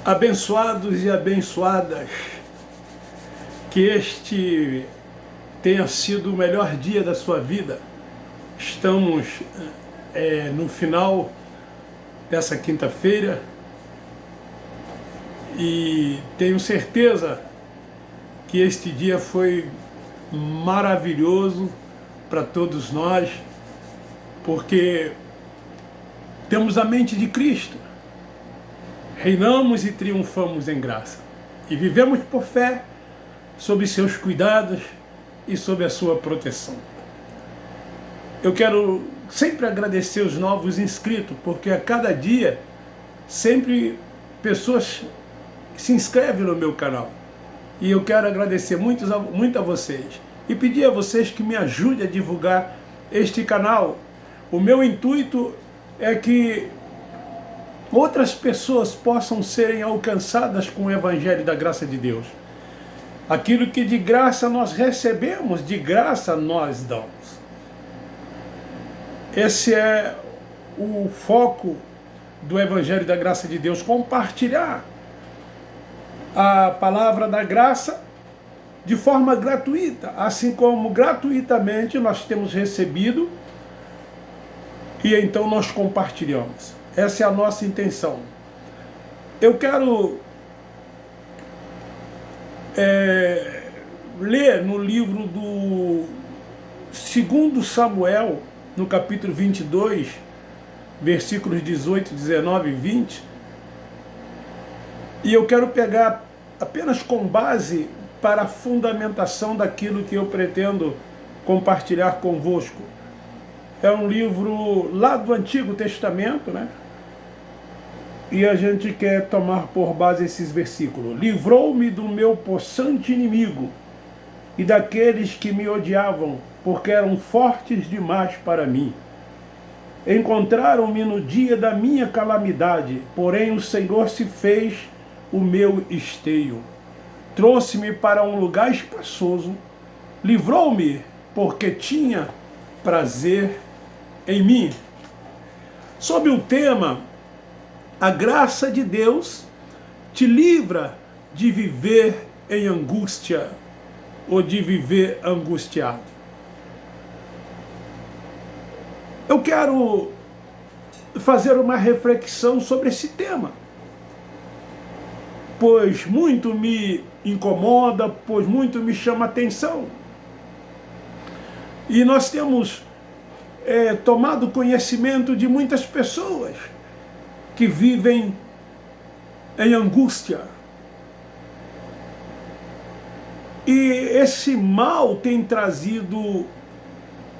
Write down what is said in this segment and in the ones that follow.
Abençoados e abençoadas, que este tenha sido o melhor dia da sua vida. Estamos no final dessa quinta-feira e tenho certeza que este dia foi maravilhoso para todos nós, porque temos a mente de Cristo. Reinamos e triunfamos em graça. E vivemos por fé, sob seus cuidados e sob a sua proteção. Eu quero sempre agradecer os novos inscritos, porque a cada dia, sempre pessoas se inscrevem no meu canal. E eu quero agradecer muito a vocês. E pedir a vocês que me ajudem a divulgar este canal. O meu intuito é que outras pessoas possam serem alcançadas com o Evangelho da graça de Deus. Aquilo que de graça nós recebemos, de graça nós damos. Esse é o foco do Evangelho da graça de Deus, compartilhar a palavra da graça de forma gratuita, assim como gratuitamente nós temos recebido e então nós compartilhamos. Essa é a nossa intenção. Eu quero ler no livro do 2 Samuel, no capítulo 22, versículos 18, 19 e 20. E eu quero pegar apenas com base para a fundamentação daquilo que eu pretendo compartilhar convosco. É um livro lá do Antigo Testamento, né? E a gente quer tomar por base esses versículos. Livrou-me do meu possante inimigo e daqueles que me odiavam, porque eram fortes demais para mim. Encontraram-me no dia da minha calamidade, porém o Senhor se fez o meu esteio. Trouxe-me para um lugar espaçoso, livrou-me porque tinha prazer em mim. Sob o tema, a graça de Deus te livra de viver em angústia ou de viver angustiado. Eu quero fazer uma reflexão sobre esse tema, pois muito me incomoda, pois muito me chama a atenção. E nós temos tomado conhecimento de muitas pessoas que vivem em angústia. E esse mal tem trazido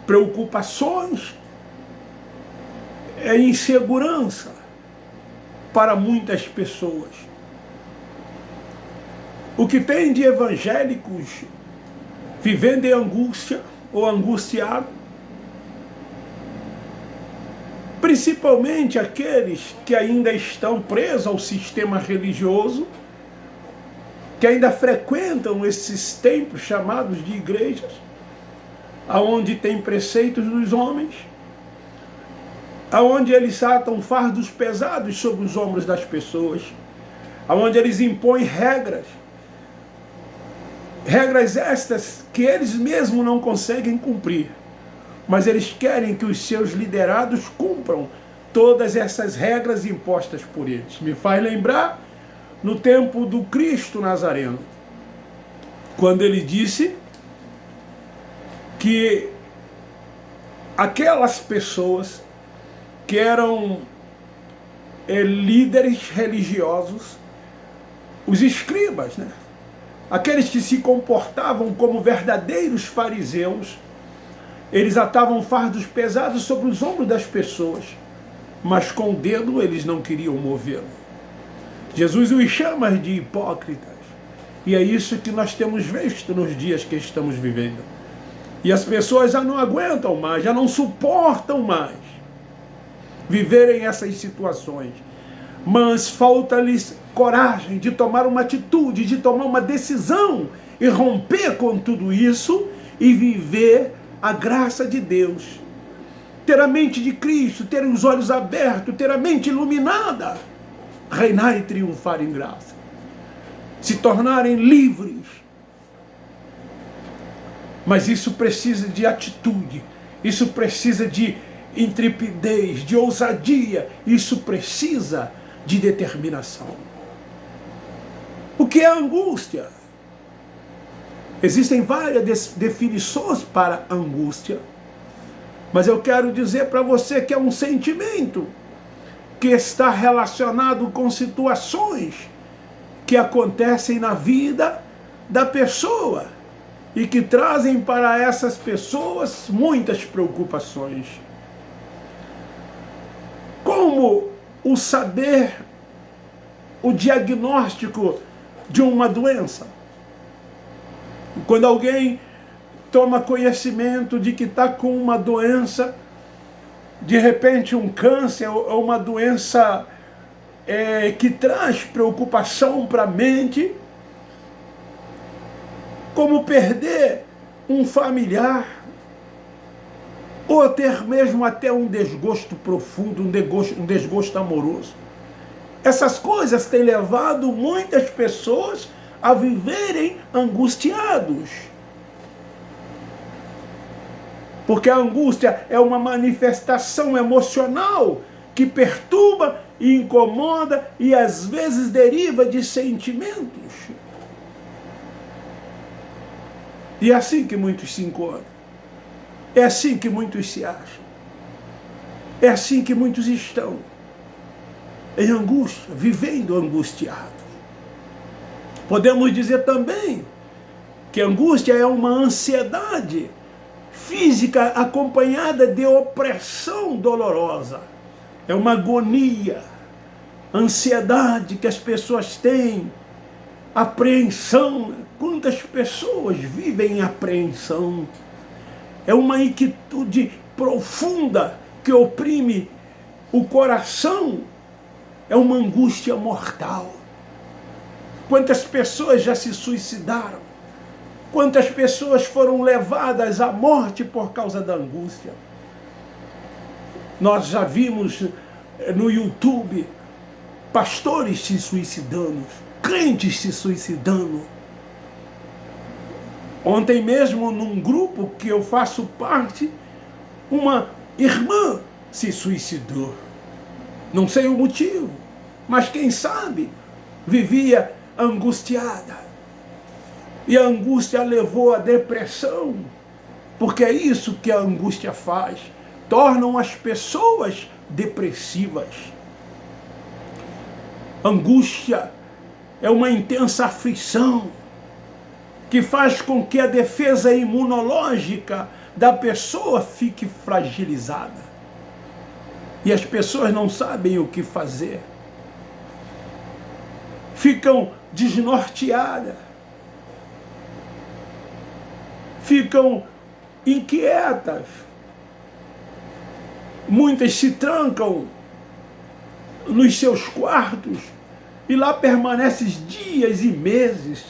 preocupações, insegurança para muitas pessoas. O que tem de evangélicos vivendo em angústia ou angustiado, principalmente aqueles que ainda estão presos ao sistema religioso, que ainda frequentam esses templos chamados de igrejas, aonde tem preceitos dos homens, aonde eles atam fardos pesados sobre os ombros das pessoas, aonde eles impõem regras estas que eles mesmos não conseguem cumprir, mas eles querem que os seus liderados cumpram todas essas regras impostas por eles. Me faz lembrar no tempo do Cristo Nazareno, quando ele disse que aquelas pessoas que eram líderes religiosos, os escribas, né? Aqueles que se comportavam como verdadeiros fariseus, eles atavam fardos pesados sobre os ombros das pessoas, mas com o dedo eles não queriam movê-lo. Jesus os chama de hipócritas, e é isso que nós temos visto nos dias que estamos vivendo. E as pessoas já não aguentam mais, já não suportam mais viverem essas situações, mas falta-lhes coragem de tomar uma atitude, de tomar uma decisão e romper com tudo isso e viver a graça de Deus. Ter a mente de Cristo, ter os olhos abertos, ter a mente iluminada reinar e triunfar em graça, se tornarem livres. Mas isso precisa de atitude, isso precisa de intrepidez, de ousadia, isso precisa de determinação. O que é angústia? Existem várias definições para angústia, mas eu quero dizer para você que é um sentimento que está relacionado com situações que acontecem na vida da pessoa e que trazem para essas pessoas muitas preocupações. Como o saber o diagnóstico de uma doença? Quando alguém toma conhecimento de que está com uma doença, de repente um câncer ou uma doença que traz preocupação para a mente, como perder um familiar, ou ter mesmo até um desgosto profundo, um desgosto amoroso. Essas coisas têm levado muitas pessoas a viverem angustiados. Porque a angústia é uma manifestação emocional que perturba e incomoda e às vezes deriva de sentimentos. E é assim que muitos se encontram. É assim que muitos se acham. É assim que muitos estão em angústia, vivendo angustiados. Podemos dizer também que a angústia é uma ansiedade física acompanhada de opressão dolorosa. É uma agonia, ansiedade que as pessoas têm, apreensão. Quantas pessoas vivem em apreensão? É uma inquietude profunda que oprime o coração. É uma angústia mortal. Quantas pessoas já se suicidaram? Quantas pessoas foram levadas à morte por causa da angústia? Nós já vimos no YouTube pastores se suicidando, crentes se suicidando. Ontem mesmo, num grupo que eu faço parte, uma irmã se suicidou. Não sei o motivo, mas quem sabe vivia angustiada. E a angústia levou à depressão, porque é isso que a angústia faz. Tornam as pessoas depressivas. Angústia é uma intensa aflição que faz com que a defesa imunológica da pessoa fique fragilizada. E as pessoas não sabem o que fazer. Ficam desnorteadas. Ficam inquietas. Muitas se trancam nos seus quartos e lá permanecem dias e meses.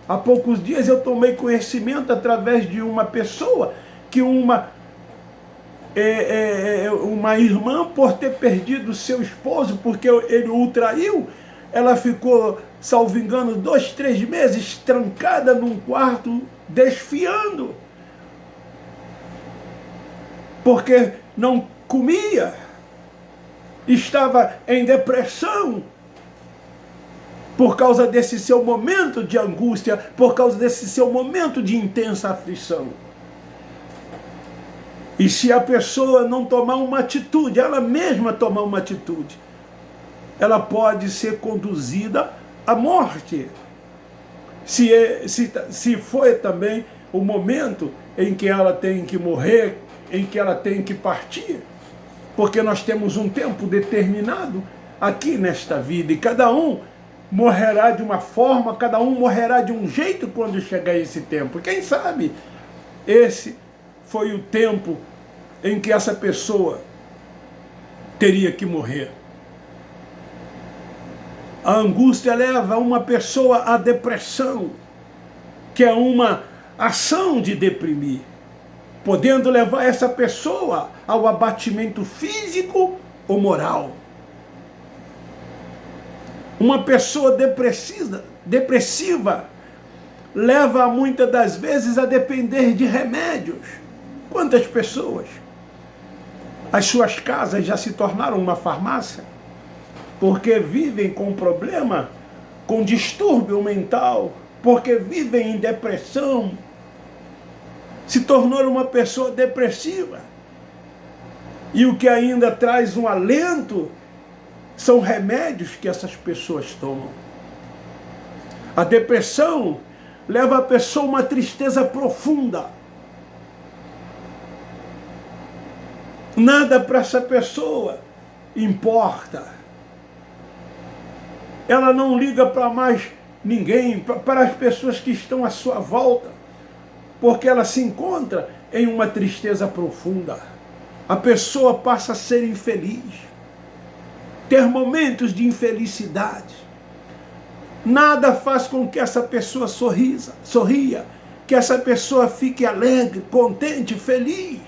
Há poucos dias eu tomei conhecimento através de uma pessoa que uma irmã, por ter perdido seu esposo, porque ele o traiu, ela ficou, salvo engano, 2, 3 meses trancada num quarto, desfiando. Porque não comia, estava em depressão, por causa desse seu momento de angústia, por causa desse seu momento de intensa aflição. E se a pessoa não tomar uma atitude, ela mesma tomar uma atitude, ela pode ser conduzida à morte. Se foi também o momento em que ela tem que morrer, em que ela tem que partir. Porque nós temos um tempo determinado aqui nesta vida, e cada um morrerá de uma forma, cada um morrerá de um jeito quando chegar esse tempo. Quem sabe esse foi o tempo em que essa pessoa teria que morrer. A angústia leva uma pessoa à depressão, que é uma ação de deprimir, podendo levar essa pessoa ao abatimento físico ou moral. Uma pessoa depressiva leva muitas das vezes a depender de remédios. Quantas pessoas? As suas casas já se tornaram uma farmácia, porque vivem com problema, com distúrbio mental, porque vivem em depressão, se tornou uma pessoa depressiva. E o que ainda traz um alento são remédios que essas pessoas tomam. A depressão leva a pessoa a uma tristeza profunda. Nada para essa pessoa importa. Ela não liga para mais ninguém, para as pessoas que estão à sua volta, porque ela se encontra em uma tristeza profunda. A pessoa passa a ser infeliz, ter momentos de infelicidade. Nada faz com que essa pessoa sorria, que essa pessoa fique alegre, contente, feliz.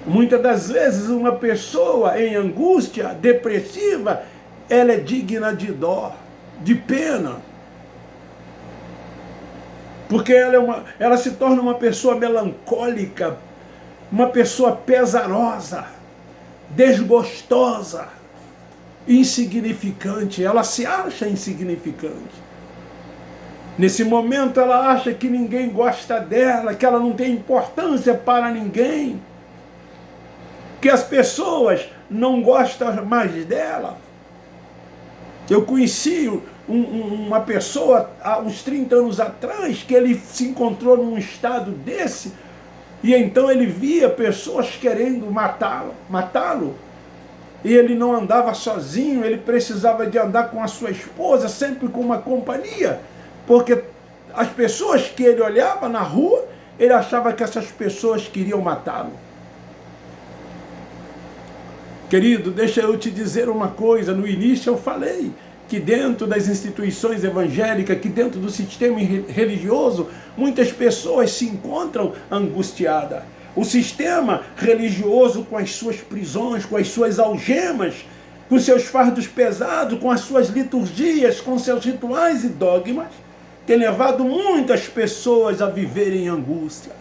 Muitas das vezes uma pessoa em angústia, depressiva, ela é digna de dó, de pena. Porque ela se torna uma pessoa melancólica, uma pessoa pesarosa, desgostosa, insignificante. Ela se acha insignificante. Nesse momento ela acha que ninguém gosta dela, que ela não tem importância para ninguém, que as pessoas não gostam mais dela. Eu conheci uma pessoa há uns 30 anos atrás que ele se encontrou num estado desse, e então ele via pessoas querendo matá-lo, e ele não andava sozinho, ele precisava de andar com a sua esposa, sempre com uma companhia, porque as pessoas que ele olhava na rua, ele achava que essas pessoas queriam matá-lo. Querido, deixa eu te dizer uma coisa. No início eu falei que dentro das instituições evangélicas, que dentro do sistema religioso, muitas pessoas se encontram angustiadas. O sistema religioso, com as suas prisões, com as suas algemas, com seus fardos pesados, com as suas liturgias, com seus rituais e dogmas, tem levado muitas pessoas a viverem em angústia,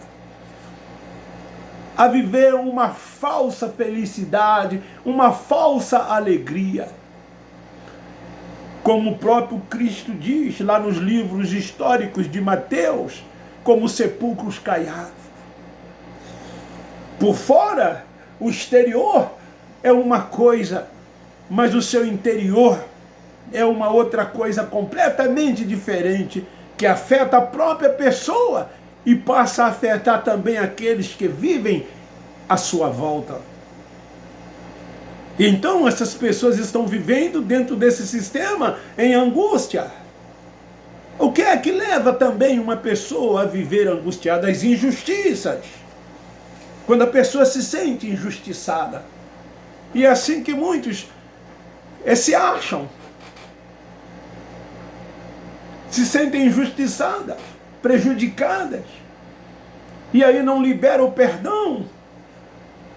a viver uma falsa felicidade, uma falsa alegria. Como o próprio Cristo diz lá nos livros históricos de Mateus, como sepulcros caiados. Por fora, o exterior é uma coisa, mas o seu interior é uma outra coisa completamente diferente, que afeta a própria pessoa e passa a afetar também aqueles que vivem à sua volta. Então essas pessoas estão vivendo dentro desse sistema em angústia. O que é que leva também uma pessoa a viver angustiada? As injustiças. Quando a pessoa se sente injustiçada. E é assim que muitos se acham. Se sentem injustiçadas, prejudicadas. E aí não libera o perdão.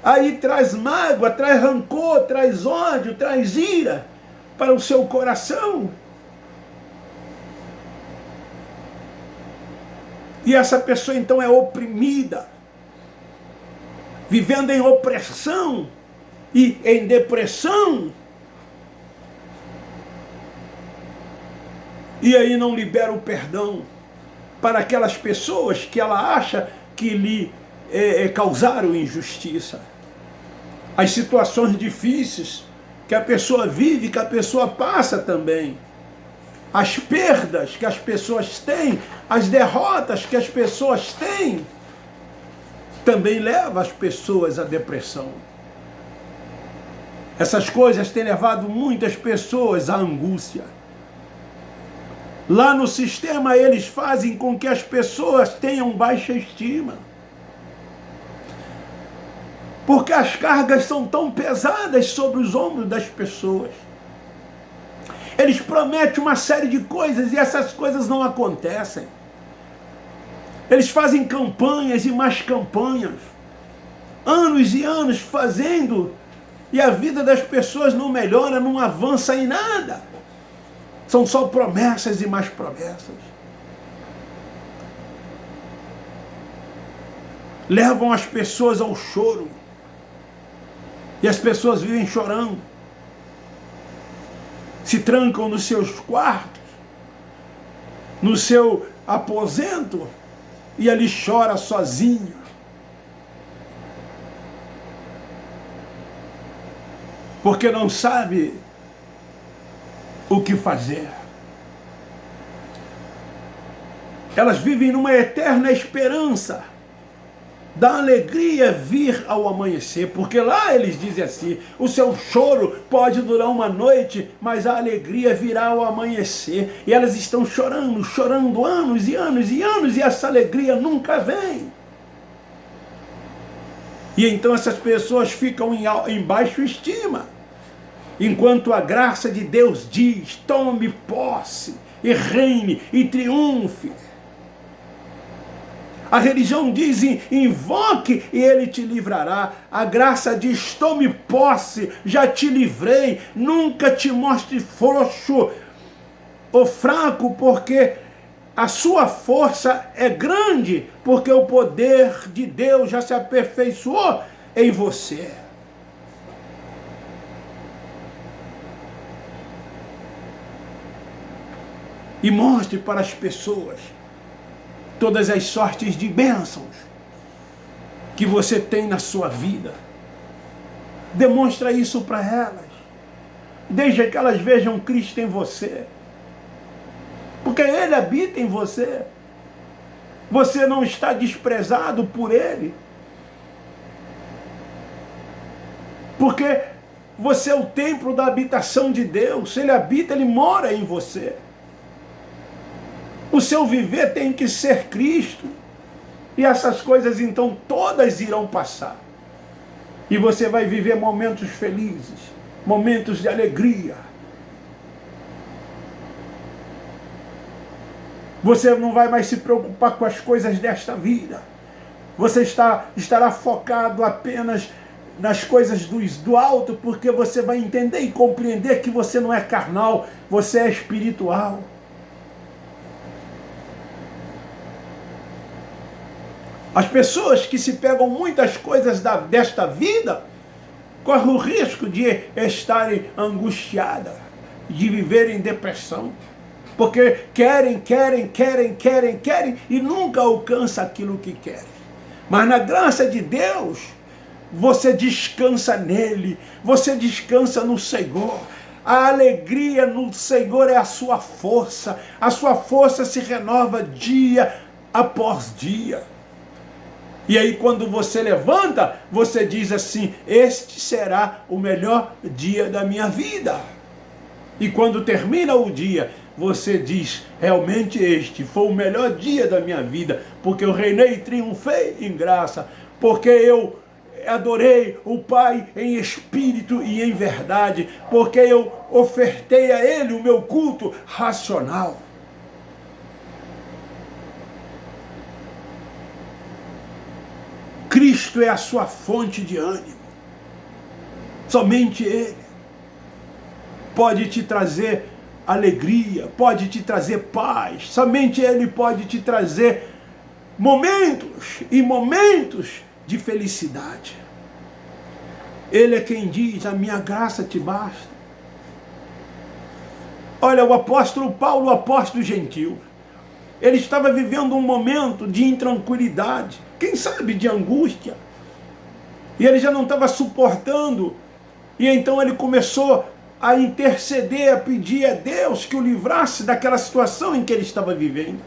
Aí traz mágoa, traz rancor, traz ódio, traz ira para o seu coração. E essa pessoa então é oprimida, vivendo em opressão e em depressão. E aí não libera o perdão para aquelas pessoas que ela acha que lhe causaram injustiça. As situações difíceis que a pessoa vive, que a pessoa passa também. As perdas que as pessoas têm, as derrotas que as pessoas têm, também levam as pessoas à depressão. Essas coisas têm levado muitas pessoas à angústia. Lá no sistema eles fazem com que as pessoas tenham baixa estima. Porque as cargas são tão pesadas sobre os ombros das pessoas. Eles prometem uma série de coisas e essas coisas não acontecem. Eles fazem campanhas e mais campanhas. Anos e anos fazendo E a vida das pessoas não melhora, não avança em nada. São só promessas e mais promessas. Levam as pessoas ao choro. E as pessoas vivem chorando. Se trancam nos seus quartos, no seu aposento, e ali chora sozinho. Porque não sabe o que fazer. Elas vivem numa eterna esperança da alegria vir ao amanhecer, porque lá eles dizem assim: o seu choro pode durar uma noite, mas a alegria virá ao amanhecer. E elas estão chorando, chorando anos e anos e anos, e essa alegria nunca vem. E então essas pessoas ficam em baixa estima, enquanto a graça de Deus diz: tome posse e reine e triunfe. A religião diz: invoque e ele te livrará. A graça diz: tome posse, já te livrei. Nunca te mostre frouxo ou fraco, porque a sua força é grande, porque o poder de Deus já se aperfeiçoou em você. E mostre para as pessoas todas as sortes de bênçãos que você tem na sua vida. Demonstra isso para elas. Deixa que elas vejam Cristo em você. Porque Ele habita em você. Você não está desprezado por Ele. Porque você é o templo da habitação de Deus. Ele habita, Ele mora em você. O seu viver tem que ser Cristo. E essas coisas então todas irão passar. E você vai viver momentos felizes, momentos de alegria. Você não vai mais se preocupar com as coisas desta vida. Você estará focado apenas nas coisas do alto, porque você vai entender e compreender que você não é carnal, você é espiritual. As pessoas que se pegam muitas coisas desta vida correm o risco de estarem angustiadas, de viverem depressão, porque querem e nunca alcançam aquilo que querem. Mas na graça de Deus, você descansa nele, você descansa no Senhor. A alegria no Senhor é a sua força se renova dia após dia. E aí quando você levanta, você diz assim: este será o melhor dia da minha vida. E quando termina o dia, você diz: realmente este foi o melhor dia da minha vida, porque eu reinei e triunfei em graça, porque eu adorei o Pai em espírito e em verdade, porque eu ofertei a Ele o meu culto racional. Cristo é a sua fonte de ânimo. Somente Ele pode te trazer alegria, pode te trazer paz. Somente Ele pode te trazer momentos e momentos de felicidade. Ele é quem diz: a minha graça te basta. Olha, o apóstolo Paulo, o apóstolo gentil, ele estava vivendo um momento de intranquilidade, quem sabe de angústia, e ele já não estava suportando, e então ele começou a interceder, a pedir a Deus que o livrasse daquela situação em que ele estava vivendo.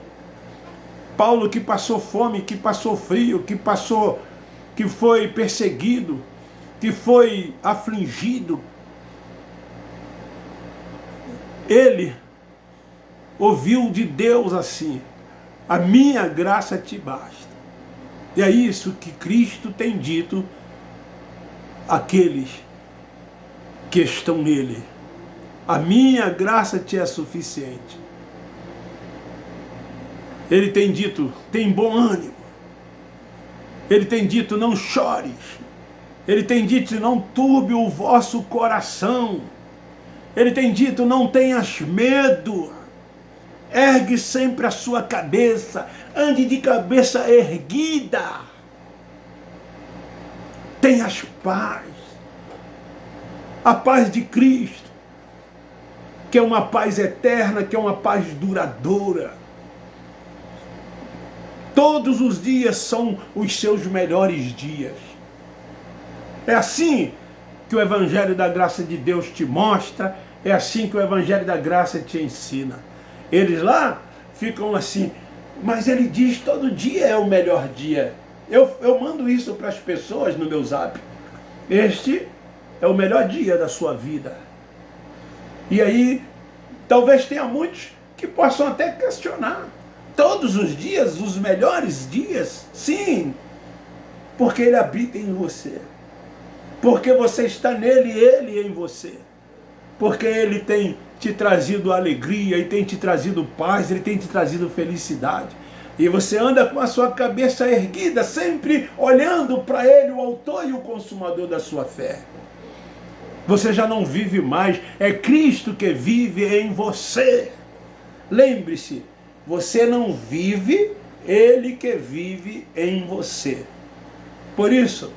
Paulo, que passou fome, que passou frio, que foi perseguido, que foi afligido, ele ouviu de Deus assim: a minha graça te basta. E é isso que Cristo tem dito àqueles que estão nele: a minha graça te é suficiente. Ele tem dito: tem bom ânimo. Ele tem dito: não chores. Ele tem dito, não turbe o vosso coração. Ele tem dito, não tenhas medo. Ergue sempre a sua cabeça. Ande de cabeça erguida. Tenhas paz. A paz de Cristo, que é uma paz eterna, que é uma paz duradoura. Todos os dias são os seus melhores dias. É assim que o Evangelho da Graça de Deus te mostra, é assim que o Evangelho da Graça te ensina. Eles lá ficam assim, mas ele diz todo dia é o melhor dia. Eu mando isso para as pessoas no meu zap. Este é o melhor dia da sua vida. E aí, talvez tenha muitos que possam até questionar. Todos os dias, os melhores dias? Sim, porque ele habita em você. Porque você está nele e ele em você. Porque ele tem te trazido alegria, ele tem te trazido paz, ele tem te trazido felicidade. E você anda com a sua cabeça erguida, sempre olhando para ele, o autor e o consumador da sua fé. Você já não vive mais, é Cristo que vive em você. Lembre-se, você não vive, ele que vive em você. Por isso,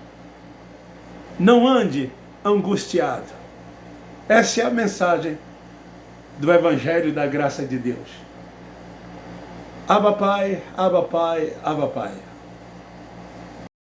não ande angustiado. Essa é a mensagem do Evangelho da Graça de Deus. Abba Pai, Abba Pai, Abba Pai.